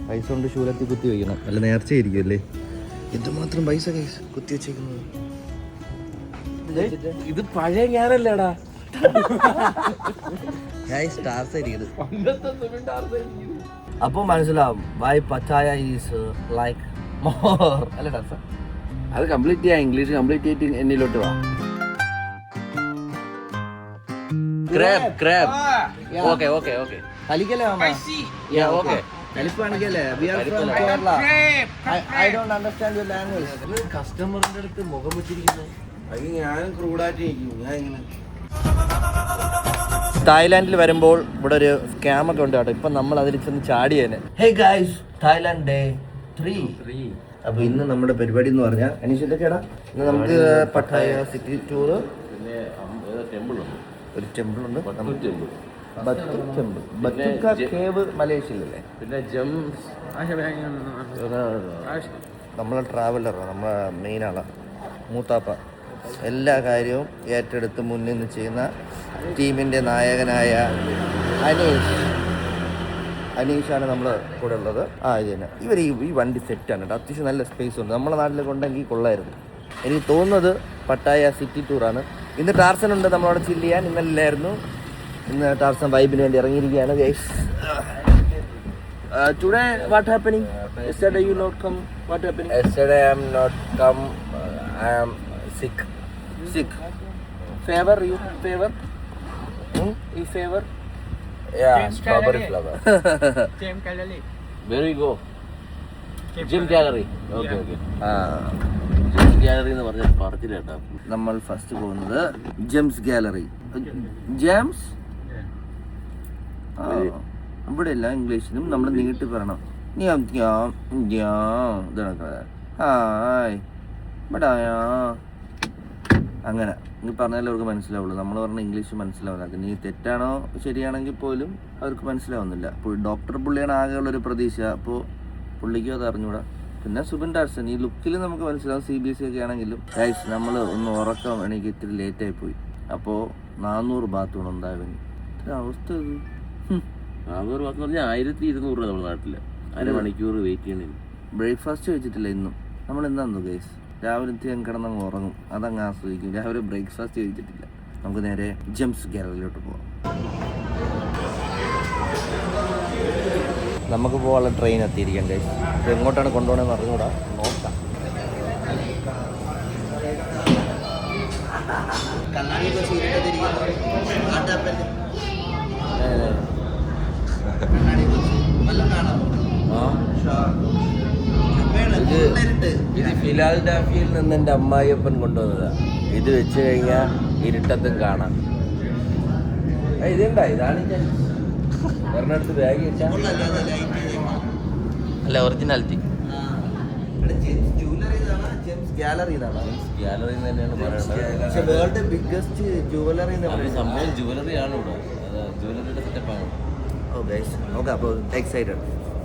പൈസ കൊണ്ട് ശൂലത്തിൽ കുത്തി വയ്ക്കണം, നല്ല നേർച്ചയായിരിക്കും അല്ലേ. എന്തുമാത്രം പൈസ കുത്തി വെച്ചേക്കുന്നത്. ഇത് പഴയ ഞാനല്ലേടാ. അപ്പൊ മനസ്സിലാവും വൈ പച്ചായ ഈസ് ലൈക്ക് മോർ അല്ലേ ടാർസ. അത് കംപ്ലീറ്റ് ചെയ്യാം, ഇംഗ്ലീഷ് കംപ്ലീറ്റ് ചെയ്തിട്ട് എന്നിലോട്ട് വാ. Crab crab okay okay okay. കലിക്കല്ലേ മാമ? ഓക്കെ. കലിപ്പാണിക്കല്ലേ? We are from Kerala. I don't understand your language. കസ്റ്റമറിന്റെ അടുത്ത് മുഖം വെച്ചിരിക്കുന്നത്. അത് ഞാൻ ക്രൂഡായിട്ട് ഇരിക്കും. ഞാൻ ഇങ്ങനെ തായ്ലാൻഡിൽ വരുമ്പോൾ ഇവിടെ ഒരു സ്കാം ഒക്കെ ഉണ്ട് കേട്ടോ. ഇപ്പൊ നമ്മൾ അതിൽ ചെന്ന് ചാടിയേനെ. Hey guys, Thailand day 3. അപ്പൊ ഇന്ന് നമ്മുടെ പരിപാടി എന്ന് പറഞ്ഞാൽ അനീഷിന്റെടാ, ഇന്ന് നമുക്ക് പട്ടായ സിറ്റി ടൂറ്, പിന്നെ ടെമ്പിളുണ്ട്, ഒരു ടെമ്പിൾ ഉണ്ട്, ടെമ്പിൾ, ബത്തുക്ക കേവ് മലേഷ്യയിലല്ലേ. പിന്നെ ജംസ്, നമ്മളെ ട്രാവലറാണ്, നമ്മളെ മെയിൻ ആളാണ് മൂത്താപ്പ. എല്ലാ കാര്യവും ഏറ്റെടുത്ത് മുന്നിൽ നിന്ന് ചെയ്യുന്ന ടീമിൻ്റെ നായകനായ അനീഷാണ് നമ്മൾ കൂടെ ഉള്ളത്. ഇത് തന്നെ. ഇവർ ഈ വണ്ടി സെറ്റാണ് കേട്ടോ, അത്യാവശ്യം നല്ല സ്പേസ് ഉണ്ട്. നമ്മളെ നാട്ടിലൊക്കെ ഉണ്ടെങ്കിൽ കൊള്ളായിരുന്നു. എനിക്ക് തോന്നുന്നത് പട്ടായ സിറ്റി ടൂറാണ്. ഇന്ന് ടാർസൻ ഉണ്ട് നമ്മളവിടെ ചില്ല് ചെയ്യാൻ. ഇന്നല്ലായിരുന്നു. ഇന്ന് ടാർസൻ വൈബിന് വേണ്ടി ഇറങ്ങിയിരിക്കുകയാണ് guys. Today what happening? Yesterday you not come. What happening? Yesterday I am not come. I am sick. Favor you favor? You favor? Yeah, strawberry flower. Where we go? Gym gallery. Okay. Gym gallery എന്ന് പറഞ്ഞ പറച്ചില്ല കേട്ടോ. നമ്മൾ first പോകുന്നത് Gems gallery. Gems ഇവിടെ ഇല്ല, ഇംഗ്ലീഷിലും നമ്മൾ നീട്ടി പറയണം. ഹായ് ബടായാ, അങ്ങനെ നീ പറഞ്ഞാലേ അവർക്ക് മനസ്സിലാവുള്ളൂ. നമ്മൾ പറഞ്ഞ ഇംഗ്ലീഷ് മനസ്സിലാവില്ല. നീ തെറ്റാണോ ശരിയാണെങ്കിൽ പോലും അവർക്ക് മനസ്സിലാവുന്നില്ല. ഡോക്ടർ പുള്ളിയാണ് ആകെയുള്ളൊരു പ്രതീക്ഷ. അപ്പോൾ പുള്ളിക്കും അത് അറിഞ്ഞൂടാ. പിന്നെ സുബിൻ ടാർസൻ ഈ ലുക്കിൽ നമുക്ക് മനസ്സിലാവും. CBSE ഒക്കെ ആണെങ്കിലും ഗൈസ് നമ്മൾ ഒന്ന് ഉറക്കം എനിക്ക് ഇത്തിരി ലേറ്റായി പോയി. അപ്പോൾ 400 ബാത്ത് വേണം ഉണ്ടാകും. അവസ്ഥ ഇത് 400 ബാത്ത് പറഞ്ഞാൽ 1200 രൂപ നമ്മുടെ നാട്ടില്. അരമണിക്കൂർ വെയിറ്റ് ചെയ്യണം. ബ്രേക്ക്ഫാസ്റ്റ് കഴിച്ചിട്ടില്ല ഇന്നും. നമ്മൾ എന്താണെന്നോ ഗൈസ്, രാവിലെ കിടന്നങ്ങ് ഉറങ്ങും, അതങ്ങ് ആസ്വദിക്കും. രാവിലെ ബ്രേക്ക്ഫാസ്റ്റ് കഴിച്ചിട്ടില്ല. നമുക്ക് നേരെ ജെംസ് ഗാലറിയിലോട്ട് പോകാം. നമുക്ക് പോകാനുള്ള ട്രെയിൻ എത്തിയിരിക്കാം ഗൈസ്. ഇത് എങ്ങോട്ടാണ് കൊണ്ടുപോകണമെന്ന് അറിഞ്ഞുകൂടാ, നോക്കാം. ഇത് ഫിലാൽഡാഫിയിൽ നിന്ന് എൻ്റെ അമ്മായിയപ്പൻ കൊണ്ടുവന്നതാ. ഇത് വെച്ച് കഴിഞ്ഞാൽ ഇരുട്ടത്തും കാണാം. ഇതുണ്ടാ, ഇതാണ് ഞാൻ ഒരെണ്ണടുത്ത് ബാഗ് വെച്ചാൽ അല്ല ഒറിജിനാലിറ്റി. ഗാലറി ഗാലറി തന്നെയാണ് പറയുന്നത്. വേൾഡ് ബിഗ്ഗസ്റ്റ് ജുവലറി സംഭവം ജുവലറി ആണ് ഇവിടെ. ജുവലറിയുടെ സെറ്റപ്പാണ്. ഓ ഗൈസ് നോക്കാം. അപ്പോൾ എക്സൈറ്റഡ്.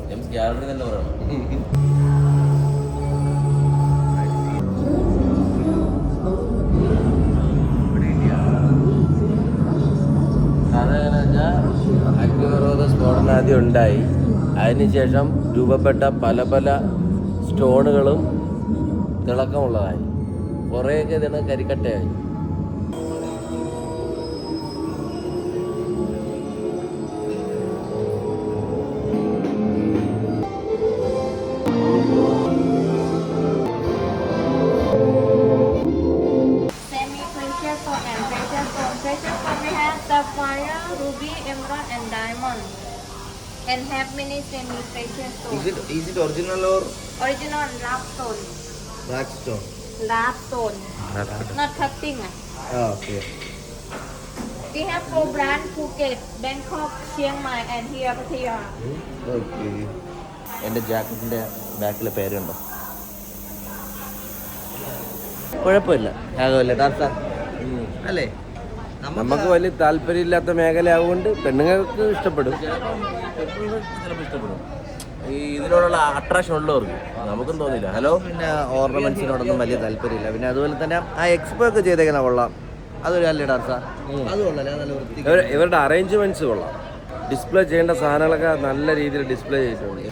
ജെംസ് ഗാലറി തന്നെ പറയണം. അഗ്നിപർവ്വത സ്ഫോടനം ആദ്യം ഉണ്ടായി. അതിനുശേഷം രൂപപ്പെട്ട പല സ്റ്റോണുകളും തിളക്കമുള്ളതായി. കുറേയൊക്കെ ഇതിന് കരിക്കട്ടയായി. Sapphire, ruby, emerald, and diamond, and have many semi-precious stones. Is it original or Original lapstone. black stone? Lapstone. Not cutting. Okay. We have 4 brands: Phuket, Bangkok, Chiang Mai, and here Pattaya. Okay. എൻ്റെ ജാക്കറ്റിൻ്റെ ബാക്കിലെ പേരുണ്ടോ? കുഴപ്പമില്ല, ആകുമല്ലേ ടാർസ? അല്ലേ? നമുക്ക് വലിയ താല്പര്യമില്ലാത്ത മേഖല ആവുകൊണ്ട് പെണ്ണുങ്ങൾക്ക് ഇഷ്ടപ്പെടും, ചിലപ്പോൾ ഇഷ്ടപ്പെടും. ഈ ഇതിനോടുള്ള അട്രാക്ഷൻ ഉള്ളവർക്ക്, നമുക്കും തോന്നില്ല. ഹലോ. പിന്നെ ഓർണമെന്റ്സിനോടൊന്നും വലിയ താല്പര്യമില്ല. പിന്നെ അതുപോലെ തന്നെ ആ എക്സ്പോ ഒക്കെ ചെയ്തേക്കുന്ന കൊള്ളാം. അതൊരു അല്ലേ ടാർസ? അത് കൊള്ളാം, നല്ല വൃത്തി. ഇവരുടെ അറേഞ്ച്മെന്റ്സ് കൊള്ളാം. ഡിസ്പ്ലേ ചെയ്യേണ്ട സാധനങ്ങളൊക്കെ നല്ല രീതിയിൽ ഡിസ്പ്ലേ ചെയ്തിട്ടുണ്ട്.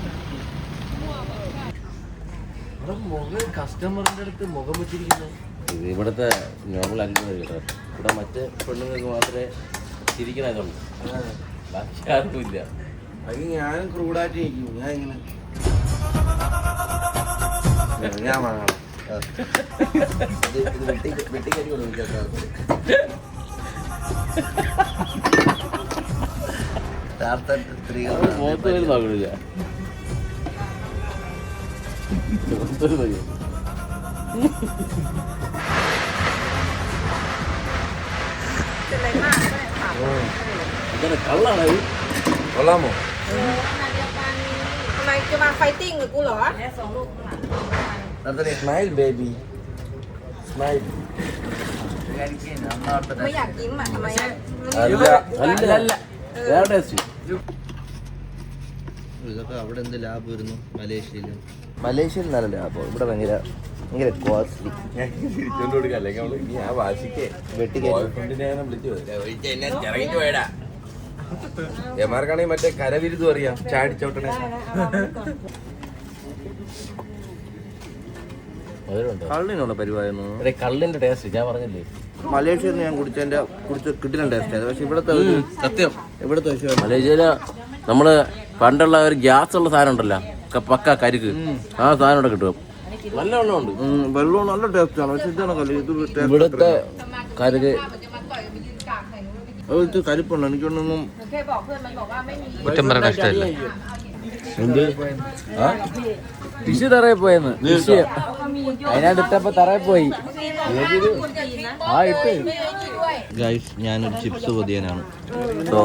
കസ്റ്റമറിന്റെ അടുത്ത് മുഖം വെച്ചിരിക്കുന്നു. ഇത് ഇവിടുത്തെ നോർമൽ ആയിരിക്കും കേട്ടോ. ഇവിടെ മറ്റ് പെണ്ണുങ്ങൾക്ക് മാത്രമേ ചിരിക്കണതുള്ളൂ, ബാക്കി ആർക്കും ഇല്ല. അത് ഞാനും ക്രൂഡായിട്ട് ഇരിക്കും. ഞാൻ ഇങ്ങനെ ഞാൻ വാങ്ങണം. വെട്ടിക്കരി കൊടുക്കും. മുഖത്ത് വരും നോക്കണില്ല. ഇതന്നെ കള്ളാണ്. കൊള്ളാമോ? Hôm nay cho mang fighting rồi cô lỏ. Smile baby smile. Mớiอยากกินmà mày ăn. അല്ല വേറെ ടേസ്റ്റ്. ഇതൊക്കെ അവിടെ എന്ത് ലാഭം വരുന്നു? മലേഷ്യയിൽ നല്ല ലാഭം. ഇവിടെ ഭയങ്കര കോസ്റ്റ്ലി. തിരിച്ചോണ്ട് കൊടുക്കാം, അല്ലെങ്കിൽ അവള് ഇനി ആ വാശിക്ക് വിളിച്ചു പോയടാ. എമാർക്കാണെങ്കിൽ മറ്റേ കരവിരുതും അറിയാം, ചാടിച്ചോട്ടണേ. കള്ളിനുള്ള പരിപാടി. കള്ളിന്റെ ടേസ്റ്റ് ഞാൻ പറഞ്ഞില്ലേ, മലേഷ്യയിൽ നിന്ന് ഞാൻ കുടിച്ച കിട്ടുന്ന ടേസ്റ്റ് ആയിരുന്നു. പക്ഷെ ഇവിടുത്തെ ഒരു സത്യം, ഇവിടുത്തെ മലേഷ്യയില് നമ്മള് പണ്ടുള്ള ഒരു ഗ്യാസ് ഉള്ള സാധനം ഉണ്ടല്ലോ, പക്ക കരിക്ക്, ആ സാധനം ഇവിടെ കിട്ടും. നല്ല വെള്ളമുണ്ട്, വെള്ളം നല്ല ടേസ്റ്റ് ആണ്. പക്ഷെ ഇതാണ് കളി. ഇത് ഇവിടുത്തെ കരുക്ക് അതുപോലത്തെ കരിപ്പുണ്ട്. എനിക്കൊന്നും എന്ത് ഫിഷ് തറയിൽ പോയെന്ന്. ഫിഷ് അതിനടുത്തപ്പോ തറയിൽ പോയി. ആ ഇട്ട് ഗൈസ്, ഞാനൊരു ചിപ്സ് പൊതിയാനാണ്. സോ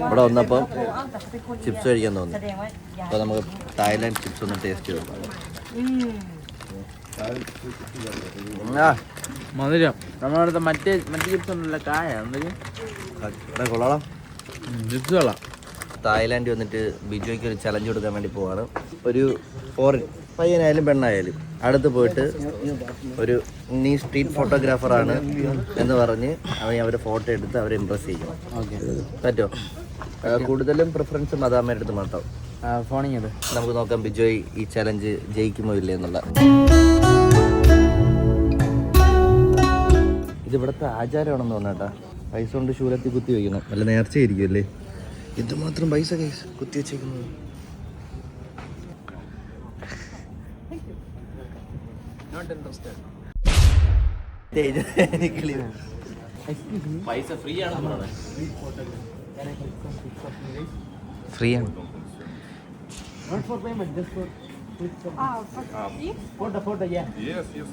ഇവിടെ വന്നപ്പം ചിപ്സ് കഴിക്കാൻ തോന്നി. അപ്പോൾ നമുക്ക് തായ്ലാൻഡ് ചിപ്സ് ഒന്ന് ടേസ്റ്റ് ചെയ്ത് നോക്കാം. മധുരം നമ്മളടുത്ത മറ്റേ ചിപ്സ് ഒന്നുമില്ല, കായ കൊള്ളാം. ചിപ്സ് കൊള്ളാം. തായ്ലാൻഡ് വന്നിട്ട് ബിജോയ്ക്ക് ഒരു ചലഞ്ച് കൊടുക്കാൻ വേണ്ടി പോവാണ്. ഒരു ഫോറിൻ പയ്യനായാലും പെണ്ണായാലും അടുത്ത് പോയിട്ട് ഒരു നീ സ്ട്രീറ്റ് ഫോട്ടോഗ്രാഫറാണ് എന്ന് പറഞ്ഞ് അവരെ ഫോട്ടോ എടുത്ത് അവരെ ഇമ്പ്രസ് ചെയ്യണം. പറ്റോ? കൂടുതലും പ്രിഫറൻസ് മദാമ്മയുടെ അടുത്ത് മാത്രം. ഫോണിങ് നമുക്ക് നോക്കാം ബിജോയ് ഈ ചലഞ്ച് ജയിക്കുമോ ഇല്ലേ എന്നുള്ള. ഇതിവിടുത്തെ ആചാരമാണെന്ന് തോന്നാട്ടാ. പൈസ കൊണ്ട് ശൂലത്തിൽ കുത്തി വയ്ക്കണം. നല്ല നേർച്ചയായിരിക്കും അല്ലേ? എന്തുമാത്രം പൈസ കേസ് കുത്തി വെച്ചേക്കുന്നത്. പൈസ ഫ്രീ ആണ്. ഫ്രീ ആണ്. Photo Yes, yes.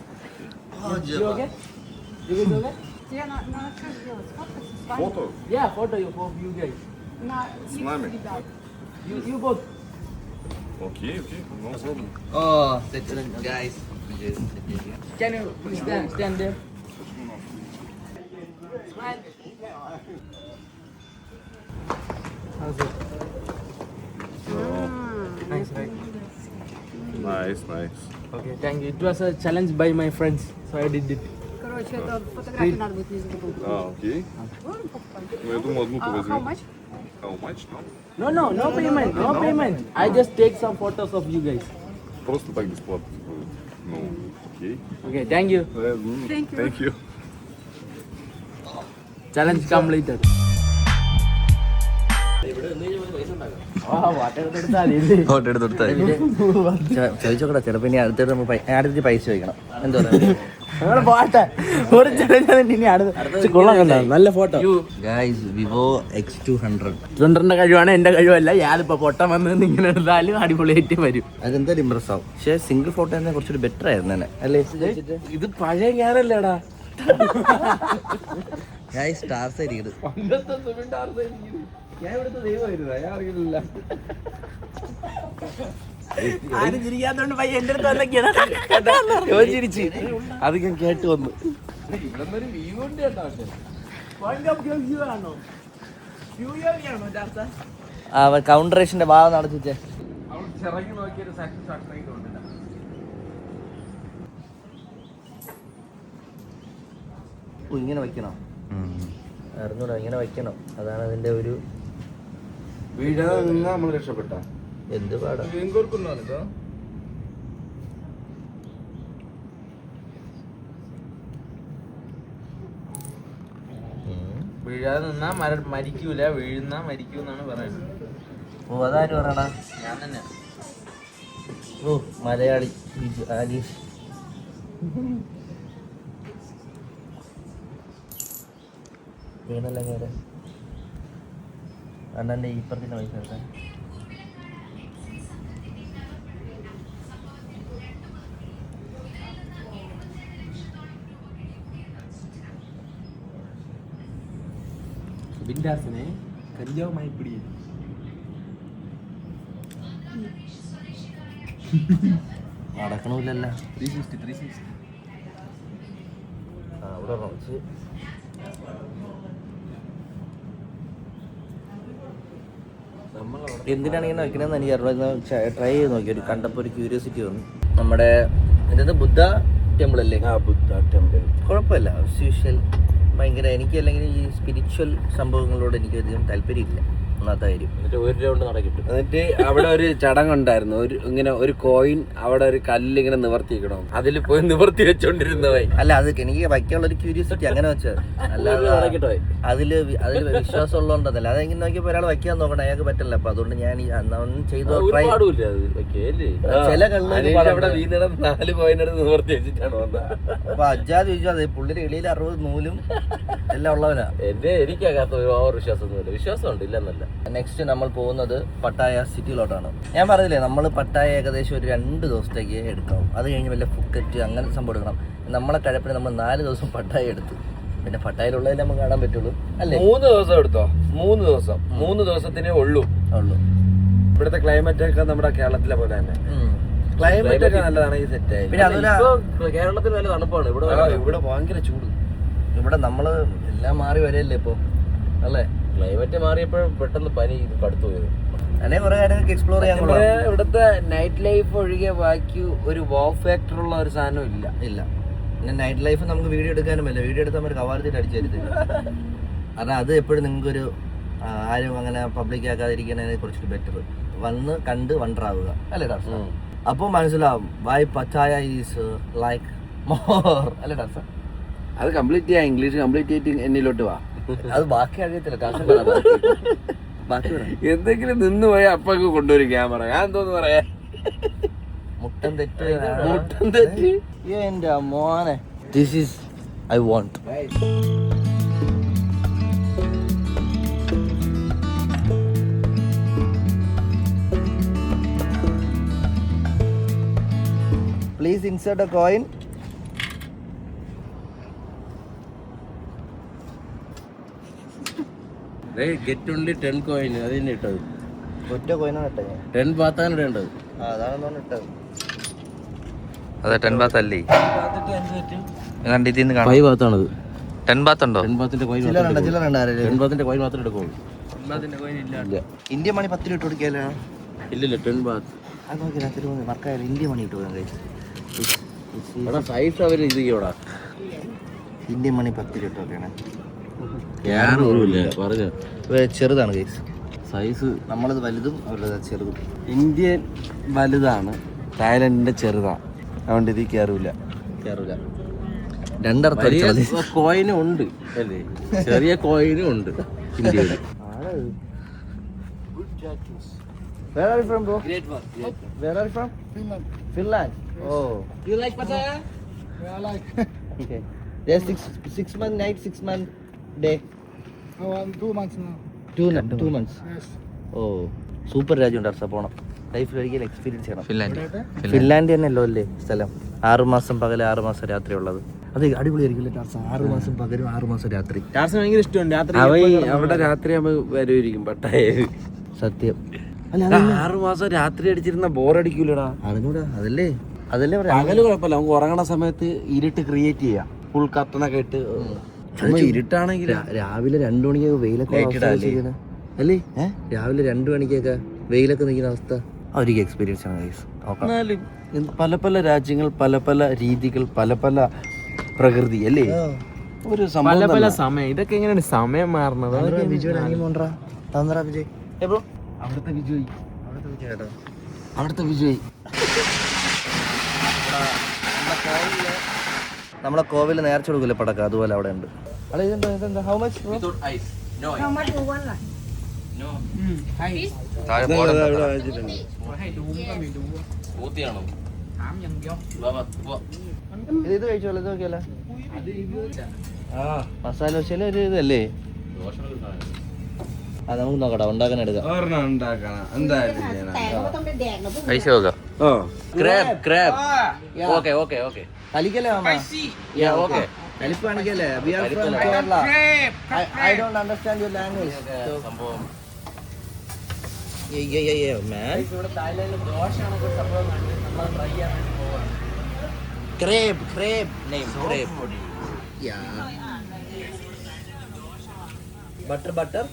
Фото photo you guys с нами. You both. Окей, окей. Ну, Oh, guys. Can you stand there? How's it? Nice, right? nice, nice. Okay, thank you. It was a challenge by my friends, so I did it. Короче, это фотографию надо будет не забыть. Окей. Ну, я думал, одну ты возьмем. How much? How much? No? No payment, no payment. I just take some photos of you guys. Просто так бесплатно. Ну, окей. Okay, thank you. Thank you. Challenge completed. Photo എടുത്ത് ചോദിച്ചോക്കട്ടെ. ചിലപ്പോ ഇനി അടുത്തിട്ട് നമ്മൾ അടുത്ത് പൈസ ചോദിക്കണം. എന്താ നല്ല photo. Guys, Vivo X200 സുന്ദറിന്റെ കഴിവാണ്, എന്റെ കഴിവല്ല. ഞാനിപ്പോ പൊട്ടം വന്ന് ഇങ്ങനെ എടുത്താലും അടിപൊളിയായിട്ട് വരും. അതെന്തായാലും ഇമ്പ്രസ് ആവും. പക്ഷേ സിംഗിൾ ഫോട്ടോ തന്നെ കുറച്ചൊരു ബെറ്റർ ആയിരുന്നു തന്നെ അല്ലേ? ഇത് പഴയ ഞാനല്ലേടാ. ഗൈസ്, സ്റ്റാർസ് ആയിരിക്കും. ഞാൻ ഇവിടുത്തെ ദൈവമായിരുന്നു, ഞാൻ അറിയില്ല. ആരും ചിരിക്കാത്തോണ്ട് പയ്യ എന്റെ അടുത്ത് ചിരിച്ച് അത് ഞാൻ കേട്ട് വന്നു. കൗണ്ടറേഷന്റെ ഭാഗം നടത്തിച്ചേ. ഇങ്ങനെ വയ്ക്കണം, അറിഞ്ഞൂടാ, ഇങ്ങനെ വയ്ക്കണം. അതാണ് അതിന്റെ ഒരു വീഴാതെ നിന്നാ നമ്മൾ രക്ഷപ്പെട്ട. എന്ത് പാടാ. വീഴാതെ നിന്നാ മരിക്കൂല, വീഴുന്നാ മരിക്കൂന്നാണ് പറയുന്നത്. ഓ അതാരും പറയണ? ഞാൻ തന്നെ. ഓ മലയാളി ബിജു ആനീഷ്. വീണല്ല നേരെ അണ്ണൻ്റെ ഈപ്പറത്തിൻ്റെ പൈസ എടുക്കാൻ. ബിൻഡാസിനെ കഞ്ചാവുമായി പിടി. നടക്കണമില്ലല്ലോ. 360. ആ ഇവിടെ കുറച്ച് എന്തിനാണ് ഇങ്ങനെ വയ്ക്കണമെന്ന് എനിക്ക് അറിയാം. ട്രൈ ചെയ്ത് നോക്കി, ഒരു കണ്ടപ്പോൾ ഒരു ക്യൂരിയോസിറ്റി വന്നു. നമ്മുടെ ഇതിൻ്റെ ബുദ്ധ ടെമ്പിൾ അല്ലേ? ബുദ്ധ ടെമ്പിൾ കുഴപ്പമില്ല. യൂഷ്വൽ ഭയങ്കര എനിക്ക് അല്ലെങ്കിൽ ഈ സ്പിരിച്വൽ സംഭവങ്ങളോട് എനിക്കധികം താല്പര്യമില്ല. ഒന്നാമത്തെ കാര്യം. എന്നിട്ട് ഒരു രൗണ്ട് നടക്കിട്ടു. എന്നിട്ട് അവിടെ ഒരു ചടങ്ങുണ്ടായിരുന്നു. ഇങ്ങനെ ഒരു കോയിൻ അവിടെ ഒരു കല്ല് ഇങ്ങനെ നിവർത്തിക്കണം, അതിൽ പോയി നിവർത്തി വെച്ചോണ്ടിരുന്നവයි. അല്ല അത് എനിക്ക് വയ്ക്കാനുള്ള ഒരു ക്യൂരിയോസിറ്റി അങ്ങനെ വെച്ചത്. അല്ലാതെ അതില് വിശ്വാസം ഉള്ളതുകൊണ്ടല്ല. അതെങ്ങനെ നോക്കിയപ്പോൾ ഒരാൾ വയ്ക്കാൻ നോക്കണം, അയാൾക്ക് പറ്റില്ല. അപ്പൊ അതുകൊണ്ട് ഞാൻ ചെയ്തു. ചില കള്ള് 4 കോയിനെടുത്ത് നിവർത്തി വെച്ചിട്ടാണ് വന്നത്. അപ്പൊ അജാദ് ചോദിച്ചു, അതെ പുള്ളിയുടെ എളിയിൽ 60 നൂലും എല്ലാം ഉള്ളവനാ. എനിക്കകത്ത് ഒരു ഓവർ വിശ്വാസമൊന്നുമില്ല. വിശ്വാസമുണ്ട്, ഇല്ലെന്നല്ല. നെക്സ്റ്റ് നമ്മൾ പോകുന്നത് പട്ടായ സിറ്റിയിലോട്ടാണ്. ഞാൻ പറഞ്ഞില്ലേ നമ്മൾ പട്ടായ ഏകദേശം ഒരു 2 ദിവസത്തേക്ക് എടുക്കാം. അത് കഴിഞ്ഞ് വല്ല ഫുക്കറ്റ് അങ്ങനത്തെ സംഭവം എടുക്കണം. നമ്മളെ കഴപ്പിന് നമ്മൾ 4 ദിവസം പട്ടായ എടുത്തു. പിന്നെ പട്ടായയിലുള്ളതിൽ നമുക്ക് കാണാൻ പറ്റുള്ളൂ അല്ലേ? 3 ദിവസം എടുത്തോ? 3 ദിവസം. 3 ദിവസത്തിനേ ഉള്ളൂ. ഇവിടുത്തെ ക്ലൈമറ്റ് ഒക്കെ നമ്മുടെ കേരളത്തിലെ പോലെ തന്നെ. ക്ലൈമറ്റ് ഒക്കെ നല്ലതാണ്. ഈ സെറ്റായി. പിന്നെ അതുപോലെ കേരളത്തിൽ നല്ല തണുപ്പാണ്. ഇവിടെ ഭയങ്കര ചൂട്. ഇവിടെ നമ്മള് എല്ലാം മാറി വരെയല്ലേ ഇപ്പൊ അല്ലേ? ക്ലൈമറ്റ് മാറിയപ്പോഴും പെട്ടെന്ന് പനി കടുത്തു പോയത്. അങ്ങനെ കുറെ കാര്യങ്ങൾക്ക് എക്സ്പ്ലോർ ചെയ്യാൻ. ഇവിടുത്തെ നൈറ്റ് ലൈഫ് ഒഴികെ ബാക്കി ഒരു വാവ് ഫാക്ടർ ഉള്ള ഒരു സാധനം ഇല്ല. പിന്നെ നൈറ്റ് ലൈഫ് നമുക്ക് വീഡിയോ എടുക്കാനും പറ്റില്ല. വീഡിയോ എടുത്താൽ ഒരു കവാലത്തിട്ട് അടിച്ചേരുത്തില്ല. കാരണം അത് എപ്പോഴും നിങ്ങൾക്കൊരു ആരും അങ്ങനെ പബ്ലിക് ആക്കാതിരിക്കുന്നതിനെ കുറിച്ചിട്ട് ബെറ്റർ. വന്ന് കണ്ട് വണ്ടറാവുക അല്ലേ ഡാർസ? അപ്പോൾ മനസ്സിലാവും why Pattaya is like more അല്ലേ ഡാർസ? അത് കംപ്ലീറ്റ് ചെയ്യാം. ഇംഗ്ലീഷ് കംപ്ലീറ്റ് ചെയ്തിട്ട് എന്നിലോട്ട് വാ. അത് ബാക്കി അറിയത്തില്ല. ബാക്കി എന്തെങ്കിലും നിന്ന് പോയി അപ്പൊക്കെ കൊണ്ടുവരും ക്യാമറ. ഞാൻ എന്തോന്ന് പറയാ? മുട്ടൻ തെറ്റ് എന്റെ മോനെ. This is I want. Please insert A coin. Get only 10 coin. അത് തന്നെ ഇട്ടത്. ഒറ്റ കോയിനാണ് ഇട്ടത്. 10 ബാത്താണ് ഇടേണ്ടത്. അതാണെന്നാണ് ഇട്ടത്. അതെ 10 ബാത്ത് അല്ലേ? 5 ബാത്താണത്. 10 ബാത്ത് ഉണ്ടോ? 10 ബാത്തിന്റെ കോയിൻ മാത്രമേ എടുക്കുള്ളൂ. ഇന്ത്യ മണി 10 ഇട്ട് കൊടുക്കാലോ? ഇല്ലില്ല 10 ബാത്ത്. അത് നോക്കി വർക്കായാലും ഇന്ത്യ മണി ഇട്ട് കൊടുക്കാൻ കഴിച്ചു. സൈസ് അവർ ഇത് ചെയ്യോടാ. ഇന്ത്യൻ മണി 10 ഇട്ട് കൊടുക്കണം. പറഞ്ഞു ചെറുതാണ് കേസ് സൈസ്. നമ്മളത് വലുതും അവരുടെ ചെറുതും. ഇന്ത്യൻ വലുതാണ്, തായ്ലൻഡിന്റെ ചെറുതാണ്. അതുകൊണ്ട് ഇത് കയറൂല. രണ്ടർത്ഥം കോയിനും ഉണ്ട് അല്ലേ? ചെറിയ കോയിനും ഉണ്ട് ഇന്ത്യയുടെ. Where are you from, bro? Great one. Where are you from? Finland. Oh. You like Pattaya? Yeah, I like. Okay. There's 6 month night, 6 month day. Oh, 2 months now. 2 months. Yes. Oh super രാജ്യം ഉണ്ട്. Ursa പോണം. ലൈഫിൽ ഒരിക്കലും experience ചെയ്യണം. Finland തന്നെയല്ലോ അല്ലേ സ്ഥലം? 6 മാസം പകല് 6 മാസം രാത്രി ഉള്ളത്. അത് അടിപൊളിയായിരിക്കില്ലേ ടാർസ? 6 മാസം പകലും 6 മാസം രാത്രി. ടാർസിന് ഭയങ്കര ഇഷ്ടമുണ്ട് രാത്രി. അവിടെ രാത്രി ആകുമ്പോൾ വരുമായിരിക്കും പട്ടായ. സത്യം. 6 മാസം രാത്രി അടിച്ചിരുന്ന ബോറടിക്കൂലടാ. അറിഞ്ഞൂടാ. അതല്ലേ പകല് കുഴപ്പമില്ല. നമുക്ക് ഉറങ്ങണ സമയത്ത് ഇരുട്ട് ക്രിയേറ്റ് ചെയ്യാം. ഫുൾ കത്തണൊക്കെ ഇട്ട്. ഇരുട്ടാണെങ്കിൽ രാവിലെ 2 മണിക്കൊക്കെ വെയിലൊക്കെ അല്ലേ? രാവിലെ 2 മണിക്കൊക്കെ വെയിലൊക്കെ നിൽക്കുന്ന അവസ്ഥ അവർക്ക് എക്സ്പീരിയൻസ് ആണ്. എന്നാലും പല പല രാജ്യങ്ങൾ, പല പല രീതികൾ, പല പല പ്രകൃതി അല്ലേ? ഒരു പല പല സമയം. ഇതൊക്കെ എങ്ങനെയാണ് സമയം മാറുന്നത്? വിജയ് ബ്രോ അവിടുത്തെ വിജയ് അവിടുത്തെ വിജയ് നമ്മളെ കോവില് നേർച്ച കൊടുക്കില്ല പടക്കം, അതുപോലെ അവിടെ ഉണ്ട്. അല്ല ഇതെന്താ how much How much you want lah? താഴെ ബോർഡ് ഊത്തിയാണോ ഇത് കഴിച്ചോളൂ ഇത് നോക്കിയല്ലേ മസാല ദോശയിലെ ഒരു ഇതല്ലേ അത് നമുക്ക് നോക്കട്ടെ ഉണ്ടാക്കാൻ എടുക്കാം കഴിച്ചു നോക്കാം crab crab okay okay okay കലിക്കല്ലേ മാമ ഓക്കെ കലിപ്പ് കാണിക്കല്ലേ we are from Kerala I don't understand your language സംഭവം മാൻ ഇവിടെ തായ്ലൻഡിൽ ദോശയാണ് ഒരു സംഭവം നമ്മൾ ട്രൈ ചെയ്യാൻ വേണ്ടി പോവാണ്. Crab crab name crab butter butter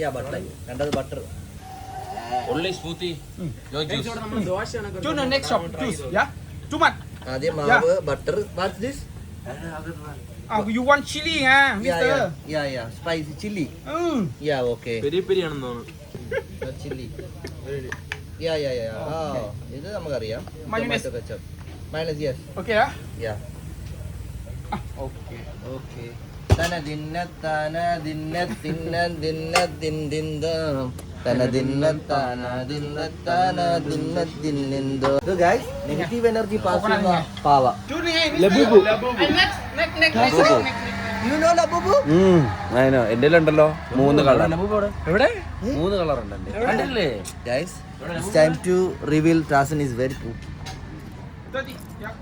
yeah butter രണ്ടത് butter Only smoothie. Next shop. Choose. Yeah. Too much. ആദ്യം മാവ് butter what's this You want chili, huh, Mister? Yeah spicy chilli yeah okay peri peri ആണെന്ന് തോന്നുന്നു. Chilli യാ ഇത് നമുക്കറിയാം Mayonnaise. Mayonnaise yes Okay, yeah. യാ Okay. Okay തന ദിന്ന തിന്ന ദിന്ന ദിന്ദിന്ദ തന ദിന്ന ദിന്നിന്ദോ So guys, negative energy pass ചെയ്യുന്ന പാവ ലബൂബു. You know Labubu? എന്റെ ഉണ്ടല്ലോ 3 കളർ. എവിടെ 3 കളർ ഉണ്ട് എന്റെ. കണ്ടില്ലേ Guys, it's time to reveal Tarzan is very poor. 30. Yeah.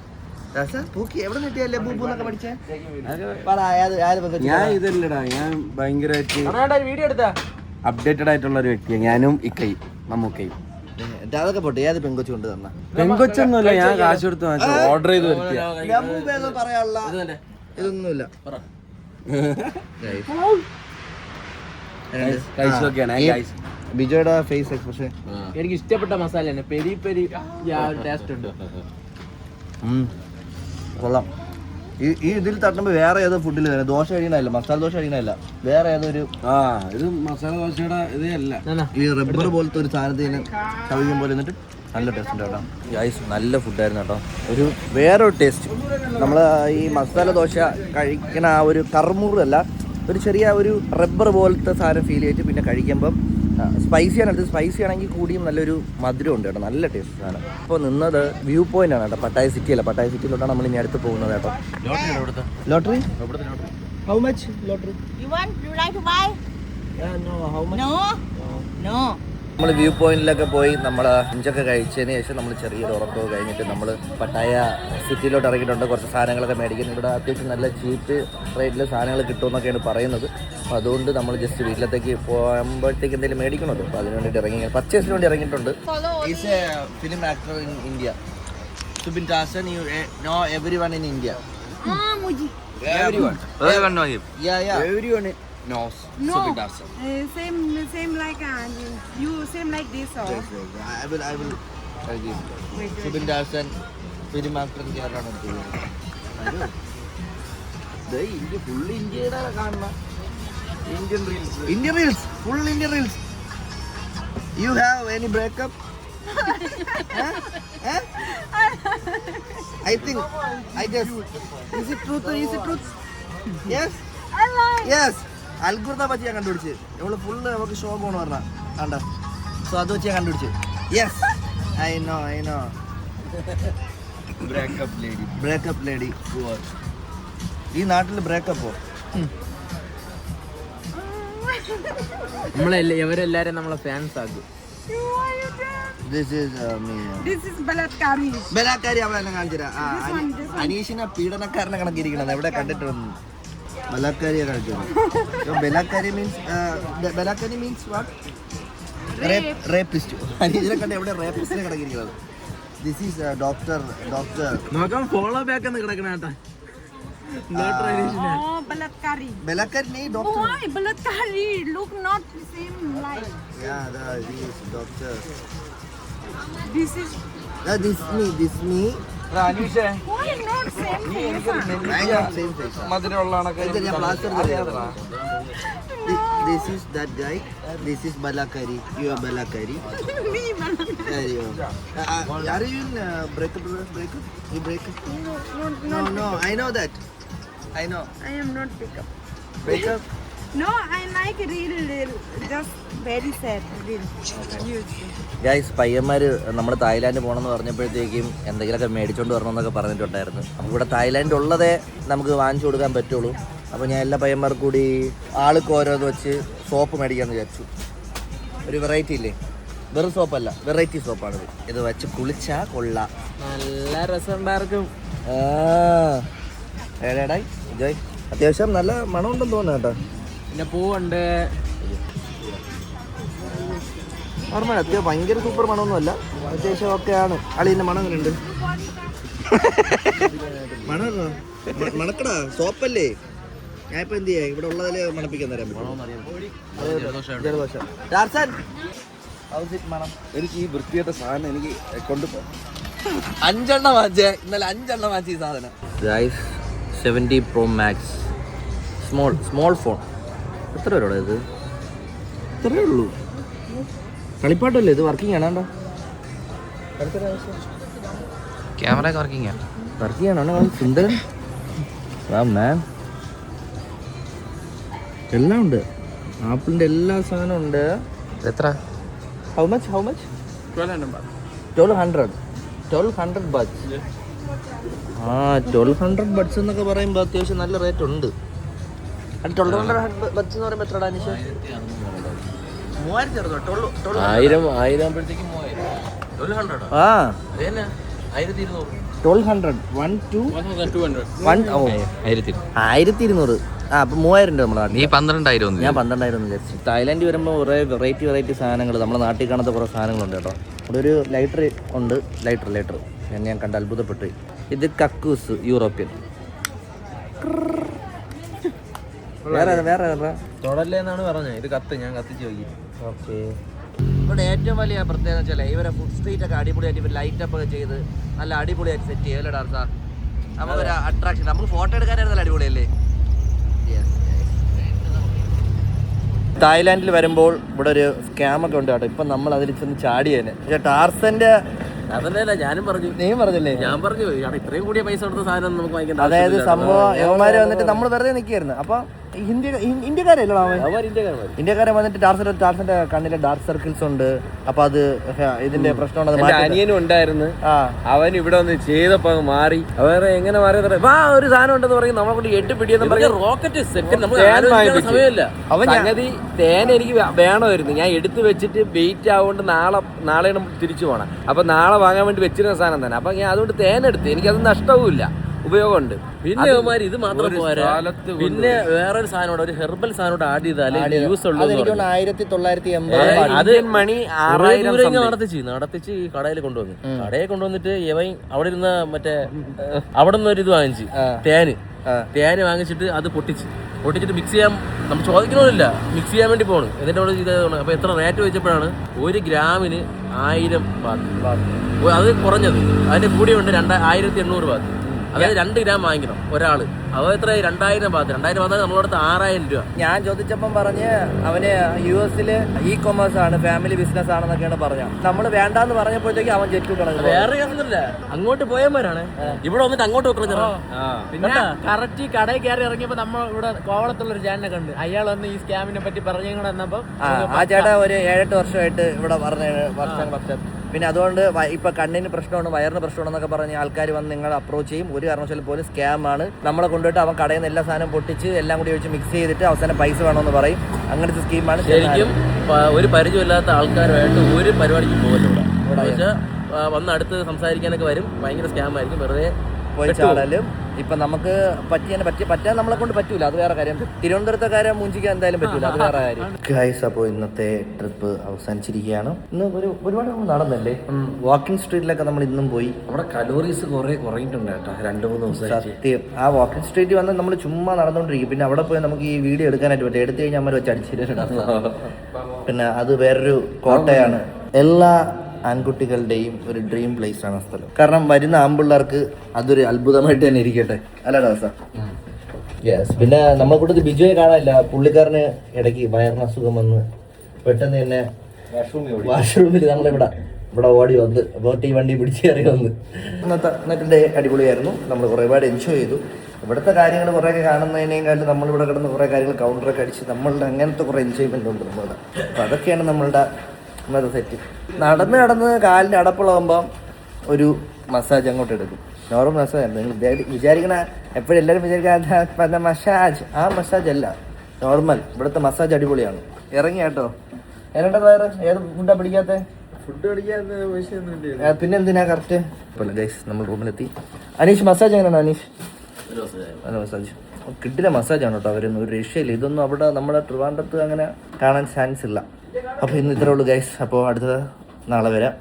Tarzan, പൂക്കി എവിടെ നിട്ടിയ ലബൂബു എന്നൊക്കെ പഠിച്ചേ? പറ ആര് ഞാൻ ഇതല്ലടാ ഞാൻ ഭയങ്കരമായിട്ട് വീഡിയോ എടുത്താ അപ്ഡേറ്റഡ് ആയിട്ടുള്ള ഒരു വ്യക്തിയാണ് ഞാനും ഇക്കൈ മമ്മൂക്കൈ അതൊക്കെ പോട്ടെ ഏത് പെങ്കൊച്ചു കൊണ്ട് തന്ന പെങ്കൊച്ചൊന്നുമില്ല ഞാൻ കാശ് കൊടുത്ത് ഓർഡർ ചെയ്ത് വരുത്തിയ ലബൂബ് പറയാനുള്ള ഇതൊന്നുമില്ല കഴിച്ചു നോക്കിയാണ് ബിജോയുടെ ഫേസ് എക്സ്പ്രഷൻ എനിക്ക് ഇഷ്ടപ്പെട്ട മസാല തന്നെ പെരി പെരി ടേസ്റ്റ് ഉണ്ട്. കൊള്ളാം ഈ ഇതിൽ തട്ടുമ്പോൾ വേറെ ഏതോ ഫുഡിൽ തന്നെ ദോശ കഴിക്കണല്ല മസാല ദോശ കഴിക്കണല്ല വേറെ ഏതൊരു ഇത് മസാല ദോശയുടെ ഇതേ അല്ല ഈ റബ്ബർ പോലത്തെ ഒരു സാധനത്തിന് കഴിക്കും പോലെ എന്നിട്ട് നല്ല ടേസ്റ്റ് ഉണ്ട് കേട്ടോ ഗൈസ് നല്ല ഫുഡായിരുന്നു കേട്ടോ ഒരു വേറൊരു ടേസ്റ്റ് നമ്മൾ ഈ മസാല ദോശ കഴിക്കണ ആ ഒരു കർമുറല്ല ഒരു ചെറിയ ഒരു റബ്ബർ പോലത്തെ സാധനം ഫീൽ ചെയ്തിട്ട് പിന്നെ കഴിക്കുമ്പം സ്പൈസിയാണ് എടുത്തത് സ്പൈസി ആണെങ്കിൽ കൂടിയും നല്ലൊരു മധുരം ഉണ്ട് കേട്ടോ നല്ല ടേസ്റ്റ് സാധനം ഇപ്പോൾ നിന്നത് വ്യൂ പോയിന്റ് ആണ് കേട്ടോ പട്ടായ സിറ്റി അല്ല പട്ടായ സിറ്റിയിലോട്ടാണ് നമ്മൾ ഇനി അടുത്ത് പോകുന്നത് കേട്ടോ lottery how much lottery You like to buy? How much No. No. നമ്മൾ വ്യൂ പോയിന്റിലൊക്കെ പോയി നമ്മൾ ലഞ്ചൊക്കെ കഴിച്ചതിന് ശേഷം നമ്മൾ ചെറിയൊരു ഉറക്കമൊക്കെ കഴിഞ്ഞിട്ട് നമ്മൾ പട്ടായ സിറ്റിയിലോട്ട് ഇറങ്ങിയിട്ടുണ്ട് കുറച്ച് സാധനങ്ങളൊക്കെ മേടിക്കുന്നത് ഇവിടെ അത്യാവശ്യം നല്ല ചീപ്പ് റേറ്റിൽ സാധനങ്ങൾ കിട്ടുമെന്നൊക്കെയാണ് പറയുന്നത് അപ്പോൾ അതുകൊണ്ട് നമ്മൾ ജസ്റ്റ് വീട്ടിലത്തേക്ക് പോകുമ്പോഴത്തേക്ക് എന്തെങ്കിലും മേടിക്കണമല്ലോ അപ്പോൾ അതിന് വേണ്ടിയിട്ട് ഇറങ്ങി പർച്ചേസിന് വേണ്ടി ഇറങ്ങിയിട്ടുണ്ട് is a film actor in India Subin ടാസൻ you know everyone in India everyone know him. Everyone knows No. Subin Tassan. Same like you same like this or I will tell you. Subin Tassan film actor കേരളമാണ് India full ഇന്ത്യയുടെ കാണുന്ന Indian reels full Indian reels you have any breakup I think I just is it truth yes yes അൽഗുർദ പറ്റി ഞാൻ കണ്ടുപിടിച്ച് നമ്മള് full നമുക്ക് show പോകണം പറഞ്ഞാ കണ്ട സോ അത് വെച്ച് ഞാൻ കണ്ടുപിടിച്ച് yes I know breakup lady ഈ നാട്ടിൽ ബ്രേക്കപ്പോ ഇവരെല്ലാരും നമ്മളെ ഫാൻസ് ആക്കും. This is balatkari. ബലാത്കാരി അവളെ എന്നെ കാണിച്ചുതരാം അനീഷിനെ പീഡനക്കാരനെ കണക്കിരിക്കണത് എവിടെ കണ്ടിട്ടുണ്ട് ബലാത്കാരിയെ കാണിച്ചത് ബലാത്കാരി മീൻസ് വാട്ട് റേപ്പിസ്റ്റ് അനീഷിനെ കണ്ട് എവിടെ റേപ്പിസ്റ്റിനെ കണക്കിരിക്കുന്നത് ദിസ് ഈസ് ഡോക്ടർ നോക്കാം ഫോളോ ബാക്ക് എന്ന് കിടക്കണ കേട്ടാ Oh, balatkari. ബലാത്കാരി നീ doctor Why balatkari? Look not same like doctor this is. this me അനീഷേ Why not same face? same face മധുരമുള്ള ഇത് ഞാൻ plaster ചെയ്തതാ. This is that guy. This is Balakari. You are Balakari. Me balatkari. Are you in breakup? You break up? No. I know that. I know. I am not pick up. No, I like real, just very sad. Real. Guys പയ്യന്മാർ നമ്മൾ Thailand പോകണമെന്ന് പറഞ്ഞപ്പോഴത്തേക്കും എന്തെങ്കിലുമൊക്കെ മേടിച്ചോണ്ട് വരണമെന്നൊക്കെ പറഞ്ഞിട്ടുണ്ടായിരുന്നു. അപ്പോൾ ഇവിടെ Thailand ഉള്ളതേ നമുക്ക് വാങ്ങിച്ചു കൊടുക്കാൻ പറ്റുള്ളൂ. അപ്പോൾ ഞാൻ എല്ലാ പയ്യന്മാർക്കും കൂടി ആൾക്ക് ഓരോന്ന് വെച്ച് സോപ്പ് മേടിക്കാമെന്ന് വിചാരിച്ചു. ഒരു വെറൈറ്റി ഇല്ലേ, വെറും സോപ്പല്ല, വെറൈറ്റി സോപ്പാണിത്. ഇത് വെച്ച് കുളിച്ചാൽ കൊള്ളാം, നല്ല രസമുണ്ടായിരിക്കും. ഏടായി ജോയ് അത്യാവശ്യം നല്ല മണമുണ്ടെന്ന് തോന്നുന്നു കേട്ടോ. പിന്നെ പൂവുണ്ട്. നോർമൽ അത്യാവശ്യം ഭയങ്കര സൂപ്പർ മണമൊന്നുമല്ല, അത്യാവശ്യം ഒക്കെയാണ്. അളിൻ്റെ മണം എങ്ങനെയുണ്ട്? മണക്കടാ, സോപ്പല്ലേ. ഞാനിപ്പോൾ എന്ത് ചെയ്യാം, ഇവിടെ ഉള്ളതിൽ മണപ്പിക്കാൻ തരാൻ ജലദോഷം. മണം എനിക്ക് ഈ വൃത്തിയായിട്ട സാധനം എനിക്ക് കൊണ്ടുപോ. 5 എണ്ണം വാങ്ങിച്ചേ, ഇന്നലെ 5 എണ്ണം വാങ്ങിച്ച ഈ സാധനം. 70 Pro Max സ്മോൾ ഫോൺ. എത്ര രൂപ ഇത്? ഇത്രയേ ഉള്ളൂ. കളിപ്പാട്ടല്ലേ ഇത്? വർക്കിംഗ് ആണോ? ക്യാമറ വർക്കിംഗ് വർക്കിംഗ് ആണോ? സുന്ദരൻ മാൻ, എല്ലാം ഉണ്ട്. ആപ്പിളിൻ്റെ എല്ലാ സാധനവും ഉണ്ട്. എത്ര? How much 1200 buds. 1200 ബഡ്സ് എന്നൊക്കെ പറയുമ്പോൾ അത്യാവശ്യം നല്ല റേറ്റ് ഉണ്ട്. 1200 ബഡ്സ് എന്ന് പറയുമ്പോൾ എത്രടാ നിഷ? 3000 ആകുമ്പോഴത്തേക്കും 1200. ആ 1200. 1200 1200. ആ അപ്പം 3000 ഉണ്ട് നമ്മുടെ നാട്ടിൽ. നീ 12,000 ഞാൻ 12,000 വിചാരിച്ചു. തായ്ലാൻഡ് വരുമ്പോൾ കുറേ വെറൈറ്റി സാധനങ്ങൾ, നമ്മുടെ നാട്ടിൽ കാണാത്ത കുറേ സാധനങ്ങളുണ്ട് കേട്ടോ. ഇവിടെ ഒരു ലൈറ്റർ ഉണ്ട്. ലൈറ്റർ ഞാൻ കണ്ട് അത്ഭുതപ്പെട്ടു. ഇത് കക്കൂസ്, യൂറോപ്യൻ. വേറെ തൊടല്ലേ എന്നാണ് പറഞ്ഞത്. ഇത് ഞാൻ കത്തിച്ച് നോക്കി. ഓക്കെ. ഇവിടെ ഏറ്റവും വലിയ പ്രത്യേകത വെച്ചാൽ ഇവരെ ഫുഡ് സ്ട്രീറ്റ് ഒക്കെ അടിപൊളിയായിട്ട് ഇവർ ലൈറ്റ് അപ്പ് ഒക്കെ ചെയ്ത് നല്ല അടിപൊളിയായിട്ട് സെറ്റ് ചെയ്യും അല്ലേ ഡാർസാ? നമുക്കൊരു അട്രാക്ഷൻ. നമുക്ക് ഫോട്ടോ എടുക്കാനായിരുന്നു നല്ല അടിപൊളിയല്ലേ? തായ്ലാൻഡിൽ വരുമ്പോൾ ഇവിടെ ഒരു സ്കാമൊക്കെ ഉണ്ട് കേട്ടോ. ഇപ്പം നമ്മൾ അതിൽ ചെന്ന് ചാടിയേനെ. പക്ഷേ ടാർസന്റെ അതല്ല ഞാനും പറഞ്ഞു. നീ പറഞ്ഞില്ലേ? ഞാൻ പറഞ്ഞു ഇത്രയും കൂടിയ പൈസ കൊടുത്ത സാധനം നമുക്ക് വാങ്ങിക്കാൻ. അതായത് സംഭവം യവന്മാര് വന്നിട്ട് നമ്മൾ വെറുതെ നിൽക്കുകയായിരുന്നു. അപ്പൊ ഇന്ത്യക്കാരല്ലോ ഇന്ത്യക്കാരൻ വന്നിട്ട് ടാർസന്റെ കണ്ണിലെ ഡാർക്ക് സർക്കിൾസ് ഉണ്ട്. അപ്പൊ അത് ഇതിന്റെ പ്രശ്നമാണ്. അനിയനും ഉണ്ടായിരുന്നു. അവൻ ഇവിടെ വന്ന് ചെയ്തപ്പോ മാറി. അവരെ എങ്ങനെ മാറിയ ഒരു സാധനം ഉണ്ടെന്ന് പറയും. നമ്മളെ കൊണ്ട് 8 പിടിയെന്ന് പറഞ്ഞ റോക്കറ്റ് സെക്കൻഡ് സമയമില്ല. സംഗതി തേൻ എനിക്ക് വേണമായിരുന്നു. ഞാൻ എടുത്തു വെച്ചിട്ട് വെയിറ്റ് ആവുകൊണ്ട് നാളെ തിരിച്ചു പോകണം. അപ്പൊ നാളെ വാങ്ങാൻ വേണ്ടി വെച്ചിരുന്ന സാധനം തന്നെ. അപ്പൊ ഞാൻ അതുകൊണ്ട് തേനെടുത്ത്. എനിക്കത് നഷ്ടവുമില്ല, ഉപയോഗമുണ്ട്. പിന്നെ അവന്മാർ ഇത് മാത്രം പോരാ, പിന്നെ വേറൊരു സാധനം, ഒരു ഹെർബൽ സാധനം ആഡ് ചെയ്താലേ യൂസ് ഉള്ളൂ. 1980 അത് മണി 6000 നടത്തിച്ച് ഈ കടയിൽ കൊണ്ടുവന്നു. കടയിൽ കൊണ്ടുവന്നിട്ട് ഇവൻ അവിടെ ഇരുന്ന മറ്റേ അവിടെ നിന്ന് ഒരു ഇത് വാങ്ങിച്ച് തേന് വാങ്ങിച്ചിട്ട് അത് പൊട്ടിച്ചിട്ട് മിക്സ് ചെയ്യാൻ നമ്മൾ ചോദിക്കണമില്ല, മിക്സ് ചെയ്യാൻ വേണ്ടി പോകണം. എന്നിട്ട് അവിടെ ഇത് അപ്പൊ എത്ര റേറ്റ് വെച്ചപ്പോഴാണ് 1 ഗ്രാമിന് 1000 ബാത്ത്. അത് കുറഞ്ഞത്. അതിന്റെ കൂടിയുണ്ട് 2800 ബാത്ത്. അതായത് 2 ഗ്രാം വാങ്ങിക്കണം ഒരാള്. അവ എത്ര 2000 ബാത്ത്. 2000 ബാത്ത് നമ്മളടുത്ത് 6000 രൂപ. ഞാൻ ചോദിച്ചപ്പം പറഞ്ഞ് അവന് US ഇ-കൊമേഴ്സ് ആണ്, ഫാമിലി ബിസിനസ് ആണെന്നൊക്കെയാണ് പറഞ്ഞത്. നമ്മൾ വേണ്ടാന്ന് പറഞ്ഞപ്പോഴത്തേക്ക് അവൻ ജെറ്റ് കളഞ്ഞു. വേറെ കേസൊന്നുമില്ല, അങ്ങോട്ട് പോയവരാണ്. ഇവിടെ വന്നിട്ട് അങ്ങോട്ട് വെക്കണം. പിന്നെ കറക്റ്റ് കടയിൽ കയറി ഇറങ്ങിയപ്പോ നമ്മൾ ഇവിടെ കോവളത്തുള്ള ഒരു ചേട്ടനെ കണ്ട്. അയാൾ വന്ന് ഈ സ്കാമിനെ പറ്റി പറഞ്ഞു കൂടെ വന്നപ്പോ ആ ചേട്ടാ ഒരു 7-8 വർഷമായിട്ട് ഇവിടെ വർഷങ്ങളൊക്കെ. പിന്നെ അതുകൊണ്ട് ഇപ്പൊ കണ്ണിന് പ്രശ്നമാണ്, വയറിന് പ്രശ്നമാണെന്നൊക്കെ പറഞ്ഞ് ആൾക്കാർ വന്ന് നിങ്ങളെ അപ്രോച്ച് ചെയ്യും. ഒരു കാരണവശാലും പോലും സ്കാം ആണ്. നമ്മളെ കൊണ്ടുപോയിട്ട് അവൻ കടയിൽ നിന്ന് എല്ലാ സാധനം പൊട്ടിച്ച് എല്ലാം കൂടി വെച്ച് മിക്സ് ചെയ്തിട്ട് അവസാനം പൈസ വേണമെന്ന് പറയും. അങ്ങനത്തെ സ്കീമാണ്. ശരിക്കും ഒരു പരിചയമില്ലാത്ത ആൾക്കാരുമായിട്ട് ഒരു പരിപാടിക്ക് പോകത്തില്ല. വന്ന് അടുത്ത് സംസാരിക്കാനൊക്കെ വരും. ഭയങ്കര സ്കാം ആയിരിക്കും. വെറുതെ പോയി ചാടലും. ഇപ്പൊ നമുക്ക് പറ്റാൻ നമ്മളെ കൊണ്ട് പറ്റൂല, അത് വേറെ കാര്യം. തിരുവനന്തപുരത്തെക്കാരെ മൂഞ്ചിക്കാൻ എന്തായാലും പറ്റൂല, അത് വേറെ കാര്യം. ഗൈസ്, അപ്പോൾ ഇന്നത്തെ ട്രിപ്പ് അവസാനിച്ചിരിക്കുകയാണ്. ഇന്ന് ഒരുപാട് നടന്നല്ലേ. വാക്കിംഗ് സ്ട്രീറ്റിലൊക്കെ നമ്മൾ ഇന്നും പോയി. നമ്മുടെ കലോറീസ് കുറെ കുറഞ്ഞിട്ടുണ്ട് കേട്ടോ 2-3 ദിവസം. സത്യം. ആ വാക്കിംഗ് സ്ട്രീറ്റിൽ വന്നാൽ നമ്മൾ ചുമ്മാ നടന്നുകൊണ്ടിരിക്കും. പിന്നെ അവിടെ പോയി നമുക്ക് ഈ വീഡിയോ എടുക്കാനായിട്ട് പറ്റും. എടുത്തു കഴിഞ്ഞാൽ അമ്മ വെച്ച് അടിച്ചിട്ടുണ്ട്. പിന്നെ അത് വേറൊരു കോട്ടയാണ്. എല്ലാ ആൺകുട്ടികളുടെയും ഒരു ഡ്രീം പ്ലേസ് ആണ് സ്ഥലം. കാരണം വരുന്ന ആൺപിള്ളേർക്ക് അതൊരു അത്ഭുതമായിട്ട് തന്നെ ഇരിക്കട്ടെ, അല്ല ദിവസം. യെസ്. പിന്നെ നമ്മളെ കൂട്ടത്തിൽ ബിജുവിനെ കാണാനില്ല. പുള്ളിക്കാരന് ഇടയ്ക്ക് വയറിന് അസുഖം വന്ന് പെട്ടെന്ന് തന്നെ വാഷ്റൂമിൽ നമ്മളിവിടെ ഇവിടെ ഓടി വന്ന് ബോട്ടി വണ്ടി പിടിച്ച് കയറി വന്ന് ഇന്നത്തെ ഡേ അടിപൊളിയായിരുന്നു. നമ്മൾ ഒരുപാട് എൻജോയ് ചെയ്തു. ഇവിടുത്തെ കാര്യങ്ങൾ കുറേയൊക്കെ കാണുന്നതിനേക്കാളും നമ്മളിവിടെ കിടന്ന് കുറേ കാര്യങ്ങൾ കൗണ്ടറൊക്കെ അടിച്ച് നമ്മളുടെ അങ്ങനത്തെ കുറേ എൻജോയ്മെൻ്റ് ഉണ്ട് നമ്മളുടെ. അപ്പോൾ അതൊക്കെയാണ് നമ്മളുടെ ഇന്നത്തെ സെറ്റ്. നടന്ന് കാലിൻ്റെ അടപ്പുള്ളാകുമ്പം ഒരു മസാജ് അങ്ങോട്ട് എടുക്കും. നോർമൽ മസാജ് അല്ല. നിങ്ങൾ വിചാരിക്കണ എപ്പോഴും എല്ലാവരും വിചാരിക്കാൻ മസാജ്, ആ മസാജ് അല്ല, നോർമൽ. ഇവിടുത്തെ മസാജ് അടിപൊളിയാണ്. ഇറങ്ങി കേട്ടോ. ഏതാണ്ട് വേറെ ഏത് ഫുഡാ പിടിക്കാത്ത? ഫുഡ് പിടിക്കാത്ത പിന്നെ എന്തിനാ കറക്റ്റ്. ഇപ്പോൾ ഗൈസ് നമ്മൾ റൂമിലെത്തി. അനീഷ് മസാജ് എങ്ങനെയാണ് അനീഷ്? നല്ല മസാജ്, കിട്ടില്ല മസാജാണ് കേട്ടോ. അവരൊന്നും ഒരു രക്ഷയില്ല. ഇതൊന്നും അവിടെ നമ്മുടെ ട്രിവാൻഡ്രത്ത് അങ്ങനെ കാണാൻ ചാൻസ് ഇല്ല. അപ്പോൾ ഇന്ന് ഇത്രേ ഉള്ളൂ ഗൈസ്. അപ്പോൾ അടുത്ത നാളെ വരാം.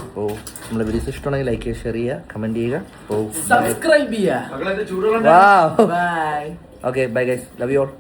അപ്പോൾ നമ്മളെ വീഡിയോസ് ഇഷ്ടമാണെങ്കിൽ ലൈക്ക് ചെയ്യുക, ഷെയർ ചെയ്യുക, കമൻറ്റ് ചെയ്യുക. അപ്പോൾ സബ്സ്ക്രൈബ് ചെയ്യുക. Okay bye guys, love you all.